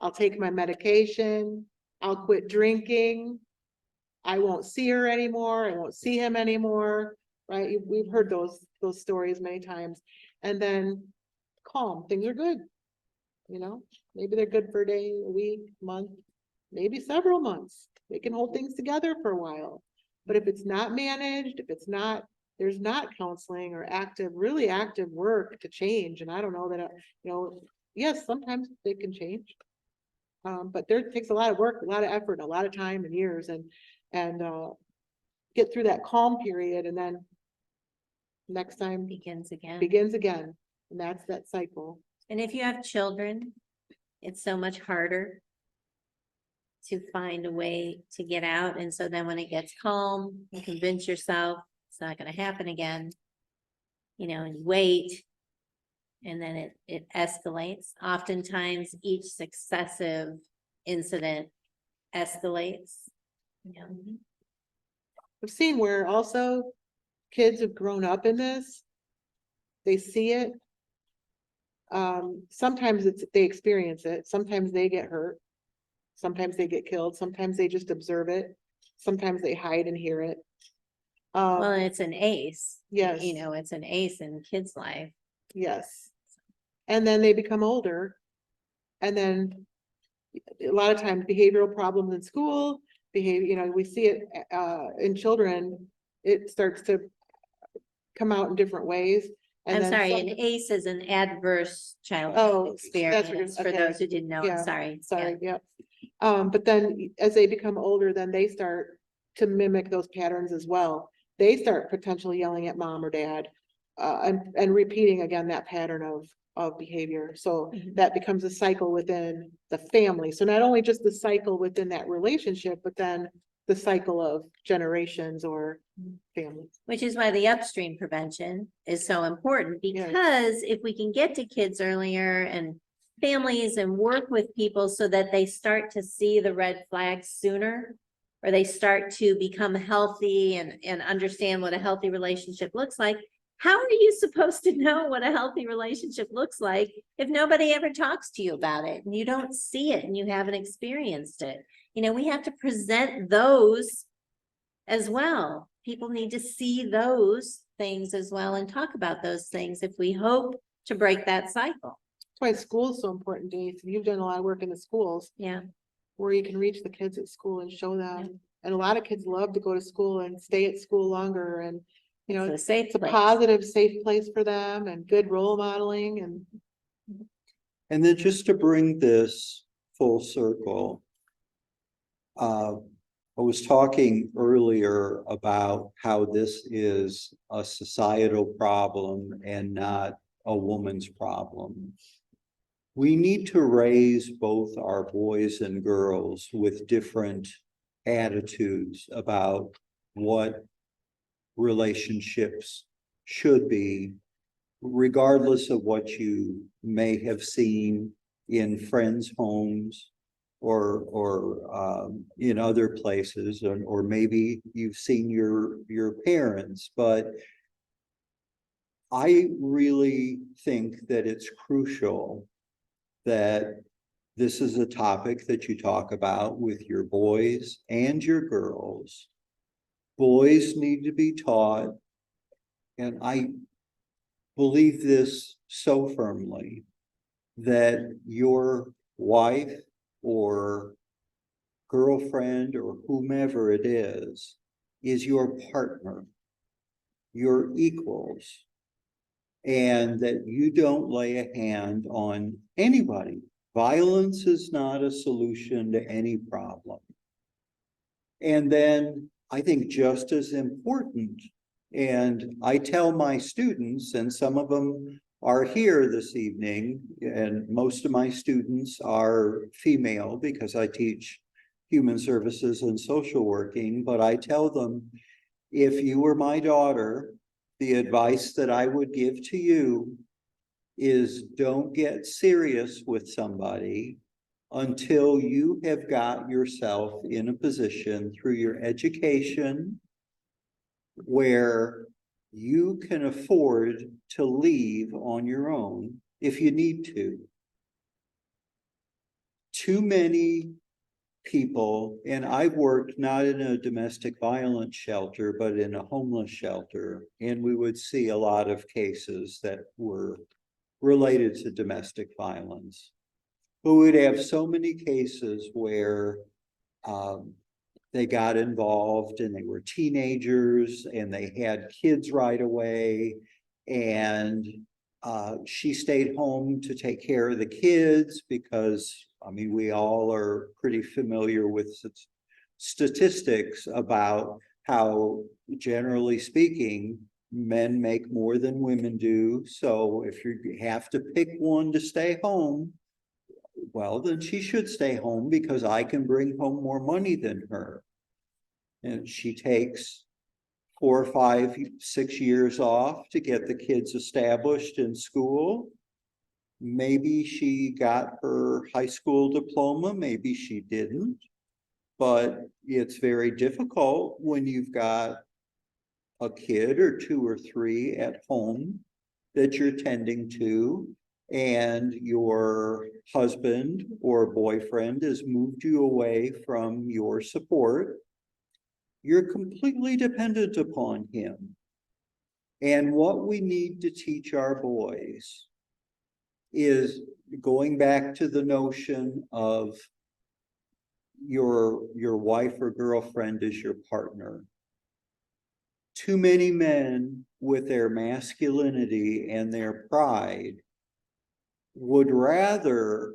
I'll take my medication, I'll quit drinking, I won't see her anymore, I won't see him anymore, right? We've heard those stories many times. And then calm, things are good. Maybe they're good for a day, a week, month, maybe several months. They can hold things together for a while. But if it's not managed, if it's not, there's not counseling or really active work to change. And I don't know that, yes, sometimes they can change. But there takes a lot of work, a lot of effort, a lot of time and years, and get through that calm period, and then next time Begins again. And that's that cycle. And if you have children, it's so much harder to find a way to get out. And so then when it gets calm, you convince yourself it's not going to happen again, and you wait, and then it escalates. Oftentimes each successive incident escalates. I've seen where also kids have grown up in this, they see it. Sometimes they experience it, sometimes they get hurt, sometimes they get killed, sometimes they just observe it, sometimes they hide and hear it. Well, it's an ace. Yes. It's an ace in kids' life. Yes. And then they become older, and then a lot of times behavioral problems in school, we see it in children, it starts to come out in different ways. And I'm sorry, an ACE is an adverse childhood experience, for those who didn't know. Yeah. I'm sorry. Yeah. But then as they become older, then they start to mimic those patterns as well. They start potentially yelling at mom or dad, and repeating again that pattern of behavior. So that becomes a cycle within the family. So not only just the cycle within that relationship, but then the cycle of generations or families. Which is why the upstream prevention is so important, because if we can get to kids earlier and families and work with people so that they start to see the red flags sooner, or they start to become healthy and understand what a healthy relationship looks like. How are you supposed to know what a healthy relationship looks like if nobody ever talks to you about it and you don't see it and you haven't experienced it? We have to present those as well. People need to see those things as well and talk about those things if we hope to break that cycle. That's why school is so important, Denise. You've done a lot of work in the schools. Yeah. Where you can reach the kids at school and show them. And a lot of kids love to go to school and stay at school longer. And You know, It's a safe it's a place. positive, safe place for them and good role modeling and. And then just to bring this full circle, I was talking earlier about how this is a societal problem and not a woman's problem. We need to raise both our boys and girls with different attitudes about what relationships should be, regardless of what you may have seen in friends' homes or in other places, or maybe you've seen your parents, but I really think that it's crucial that this is a topic that you talk about with your boys and your girls. Boys need to be taught, and I believe this so firmly, that your wife or girlfriend or whomever it is your partner, your equals, and that you don't lay a hand on anybody. Violence is not a solution to any problem. And then I think just as important, and I tell my students, and some of them are here this evening, and most of my students are female because I teach human services and social working, but I tell them, if you were my daughter, the advice that I would give to you is don't get serious with somebody until you have got yourself in a position through your education where you can afford to leave on your own if you need to. Too many people, and I've worked not in a domestic violence shelter, but in a homeless shelter, and we would see a lot of cases that were related to domestic violence. But we'd have so many cases where they got involved and they were teenagers and they had kids right away, and she stayed home to take care of the kids because, I mean, we all are pretty familiar with statistics about how, generally speaking, men make more than women do. So if you have to pick one to stay home, well, then she should stay home because I can bring home more money than her. And she takes 4 or 5, 6 years off to get the kids established in school. Maybe she got her high school diploma, maybe she didn't, but it's very difficult when you've got a kid or 2 or 3 at home that you're tending to, and your husband or boyfriend has moved you away from your support. You're completely dependent upon him. And what we need to teach our boys is, going back to the notion of your wife or girlfriend is your partner. Too many men with their masculinity and their pride would rather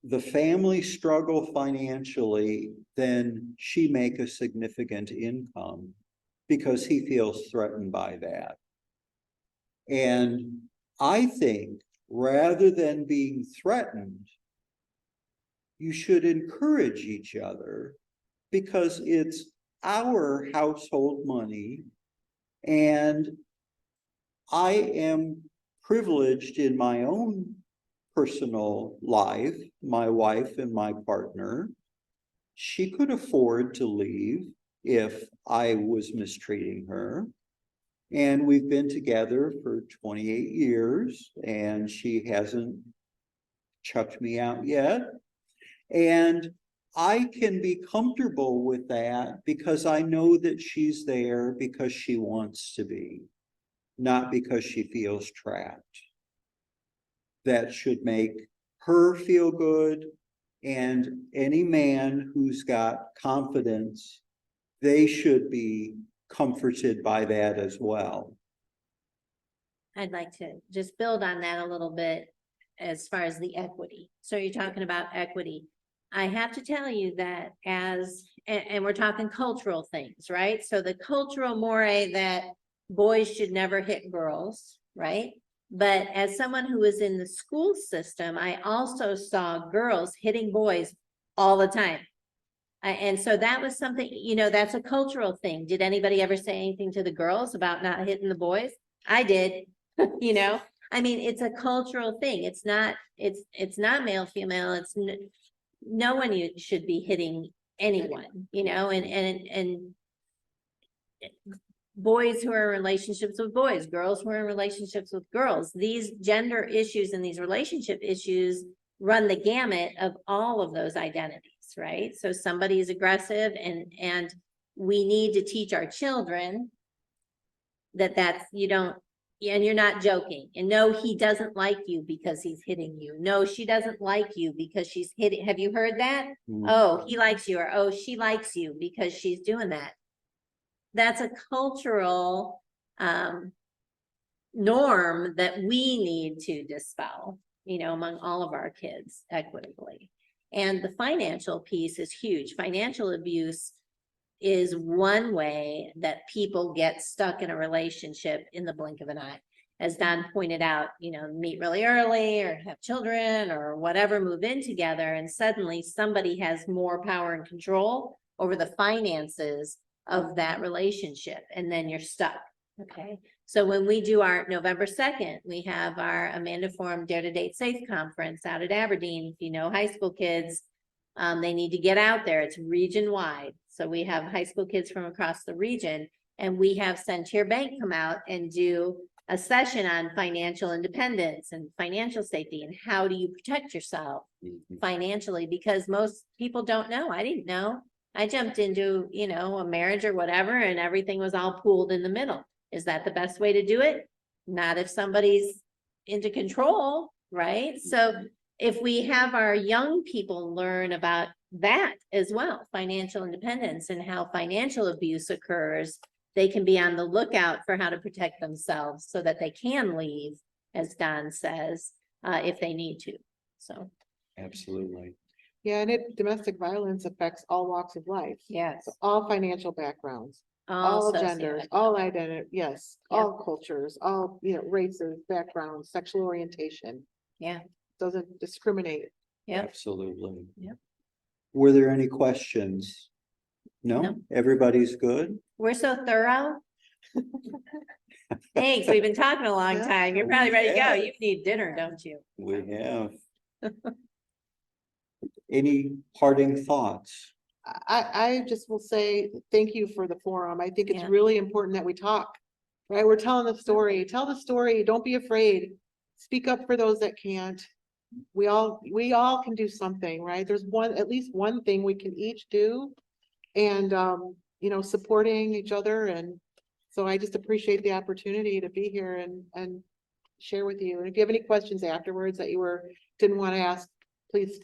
the family struggle financially than she make a significant income because he feels threatened by that. And I think rather than being threatened, you should encourage each other because it's our household money. And I am privileged in my own personal life, my wife and my partner. She could afford to leave if I was mistreating her. And we've been together for 28 years and she hasn't chucked me out yet. And I can be comfortable with that because I know that she's there because she wants to be, not because she feels trapped. That should make her feel good, and any man who's got confidence, they should be comforted by that as well. I'd like to just build on that a little bit as far as the equity. So you're talking about equity. I have to tell you that and we're talking cultural things, right? So the cultural mores that boys should never hit girls, right? But as someone who was in the school system, I also saw girls hitting boys all the time. And so that was something, that's a cultural thing. Did anybody ever say anything to the girls about not hitting the boys? I did, I mean, it's a cultural thing. It's not male, female. No one should be hitting anyone, and boys who are in relationships with boys, girls who are in relationships with girls. These gender issues and these relationship issues run the gamut of all of those identities, right? So somebody is aggressive and we need to teach our children that's, and you're not joking. And no, he doesn't like you because he's hitting you. No, she doesn't like you because she's hitting. Have you heard that? Oh, he likes you, or oh, she likes you because she's doing that. That's a cultural norm that we need to dispel, among all of our kids equitably. And the financial piece is huge. Financial abuse is one way that people get stuck in a relationship in the blink of an eye. As Don pointed out, meet really early or have children or whatever, move in together, and suddenly somebody has more power and control over the finances of that relationship, and then you're stuck. Okay. So when we do our November 2nd, we have our Amanda Forum Dare to Date Safe conference out at Aberdeen. If high school kids, they need to get out there. It's region wide. So we have high school kids from across the region, and we have Centier Bank come out and do a session on financial independence and financial safety and how do you protect yourself financially, because most people don't know. I didn't know. I jumped into, a marriage or whatever, and everything was all pooled in the middle. Is that the best way to do it? Not if somebody's into control, right? So if we have our young people learn about that as well, financial independence and how financial abuse occurs, they can be on the lookout for how to protect themselves so that they can leave, as Don says, if they need to. So. Absolutely. Yeah, and domestic violence affects all walks of life. Yes. So all financial backgrounds, all genders, all identity, yes, Yep. all cultures, all, races, backgrounds, sexual orientation. Yeah. Doesn't discriminate. Yep. Absolutely. Yep. Were there any questions? No? No. Everybody's good? We're so thorough. Thanks. We've been talking a long time. You're probably ready to go. You need dinner, don't you? We have. Any parting thoughts? I just will say, thank you for the forum. I think it's Yeah. really important that we talk, right? We're telling the story. Tell the story. Don't be afraid. Speak up for those that can't. We all can do something, right? There's at least one thing we can each do, and supporting each other. And so I just appreciate the opportunity to be here and share with you. And if you have any questions afterwards that you didn't want to ask, please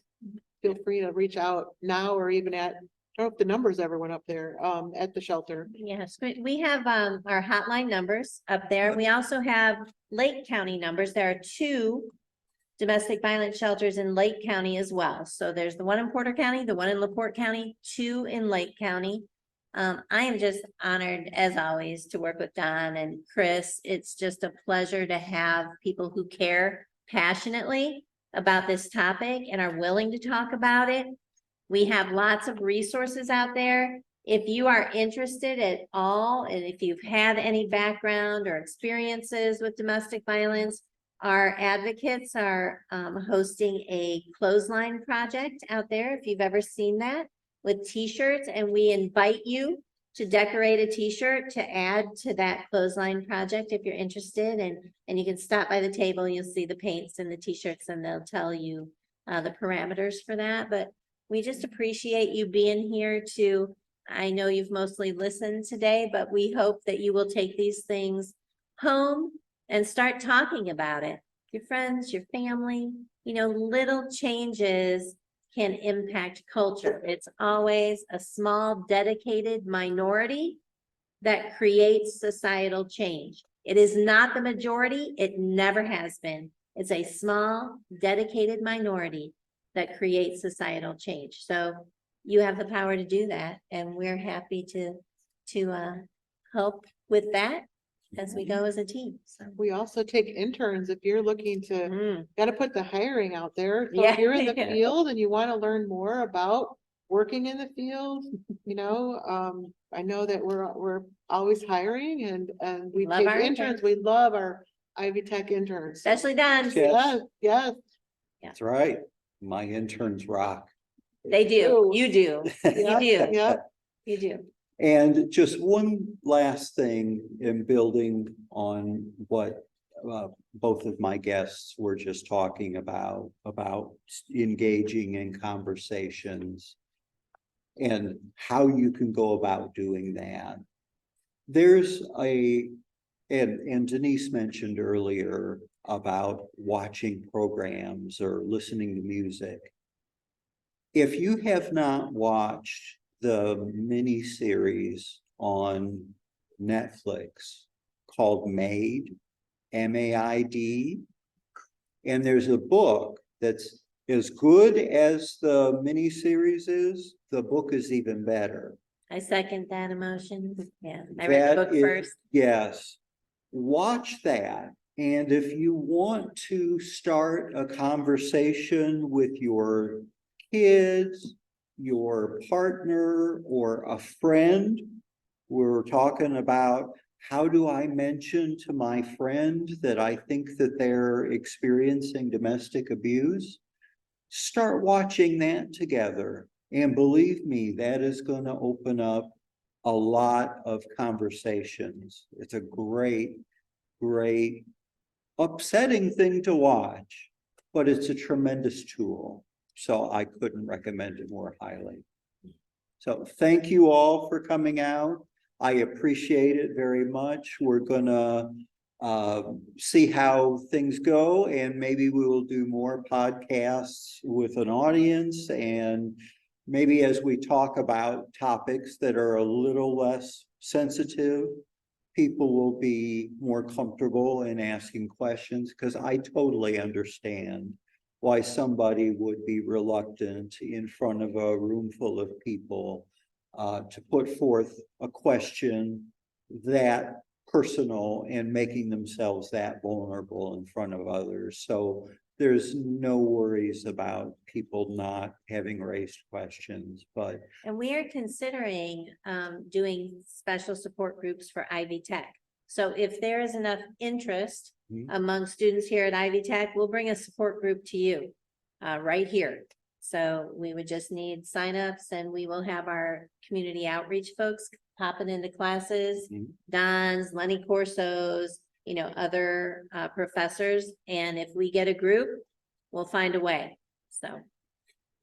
feel free to reach out now, or even I don't know if the numbers ever went up there at the shelter. Yes, we have our hotline numbers up there. We also have Lake County numbers. There are 2 domestic violence shelters in Lake County as well. So there's the one in Porter County, the one in LaPorte County, 2 in Lake County. I am just honored, as always, to work with Don and Chris. It's just a pleasure to have people who care passionately about this topic and are willing to talk about it. We have lots of resources out there. If you are interested at all, and if you've had any background or experiences with domestic violence, our advocates are hosting a clothesline project out there, if you've ever seen that, with t-shirts, and we invite you to decorate a t-shirt to add to that clothesline project if you're interested, and you can stop by the table. You'll see the paints and the t-shirts, and they'll tell you the parameters for that. But we just appreciate you being here too. I know you've mostly listened today, but we hope that you will take these things home and start talking about it. Your friends, your family, little changes can impact culture. It's always a small, dedicated minority that creates societal change. It is not the majority. It never has been. It's a small, dedicated minority that creates societal change. So you have the power to do that, and we're happy to help with that as we go as a team. So. We also take interns if you're looking to, Mm. gotta put the hiring out there. So Yeah, if you're in the yeah. field and you want to learn more about working in the field, I know that we're always hiring and we Love take our interns. We love our Ivy Tech interns. Especially Don. Yeah. Yes, yes. That's right. My interns rock. They do. You do. You do. Yeah. You do. And just one last thing in building on what both of my guests were just talking about engaging in conversations and how you can go about doing that. There's and Denise mentioned earlier about watching programs or listening to music. If you have not watched the mini series on Netflix called Made, M-A-I-D, and there's a book that's as good as the mini series is, the book is even better. I second that emotion. Yeah, I read the book first. Yes, watch that. And if you want to start a conversation with your kids, your partner, or a friend, we're talking about how do I mention to my friend that I think that they're experiencing domestic abuse? Start watching that together. And believe me, that is going to open up a lot of conversations. It's a great, great, upsetting thing to watch, but it's a tremendous tool. So I couldn't recommend it more highly. So thank you all for coming out. I appreciate it very much. We're gonna see how things go, and maybe we will do more podcasts with an audience, and maybe as we talk about topics that are a little less sensitive, people will be more comfortable in asking questions, because I totally understand why somebody would be reluctant in front of a room full of people to put forth a question that personal and making themselves that vulnerable in front of others. So there's no worries about people not having raised questions, but. And we are considering doing special support groups for Ivy Tech. So if there is enough interest among students here at Ivy Tech, we'll bring a support group to you right here. So we would just need signups, and we will have our community outreach folks popping into classes, Don's, Lenny Corso's, other professors. And if we get a group, we'll find a way. So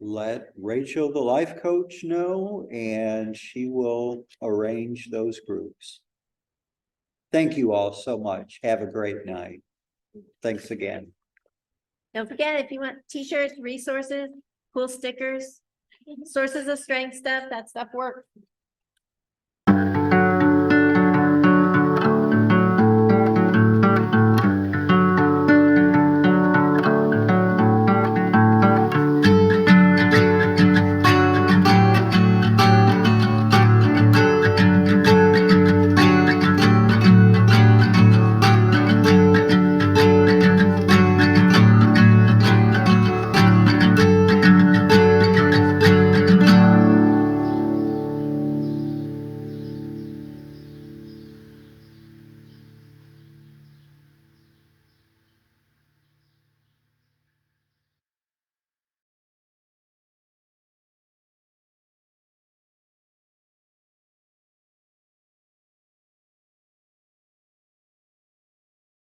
let Rachel, the life coach, know, and she will arrange those groups. Thank you all so much. Have a great night. Thanks again. don't forget, if you want t-shirts, resources, cool stickers, sources of strength stuff, that stuff works.